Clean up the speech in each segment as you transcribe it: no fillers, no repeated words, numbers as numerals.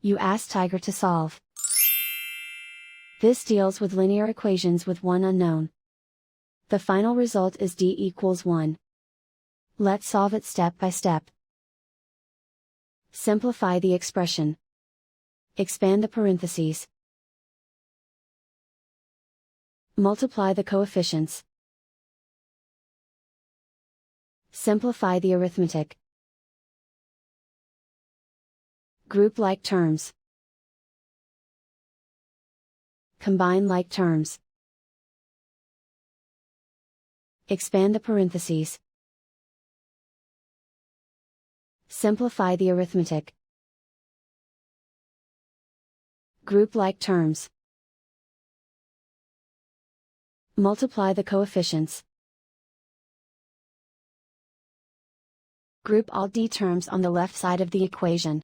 You ask Tiger to solve. This deals with linear equations with one unknown. The final result is d equals 1. Let's solve it step by step. Simplify the expression. Expand the parentheses. Multiply the coefficients. Simplify the arithmetic. Group like terms. Combine like terms. Expand the parentheses. Simplify the arithmetic. Group like terms. Multiply the coefficients. Group all d terms on the left side of the equation.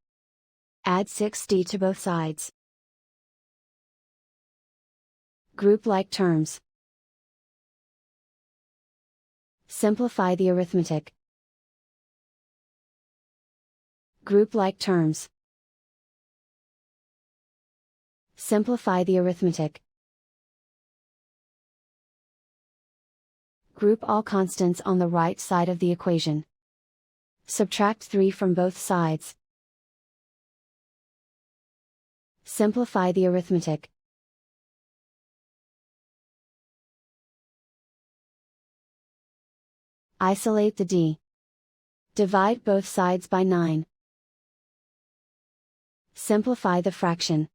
Add 6d to both sides. Group like terms. Simplify the arithmetic. Group like terms. Simplify the arithmetic. Group all constants on the right side of the equation. Subtract 3 from both sides. Simplify the arithmetic. Isolate the d. Divide both sides by 9. Simplify the fraction.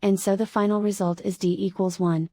And so the final result is d equals 1.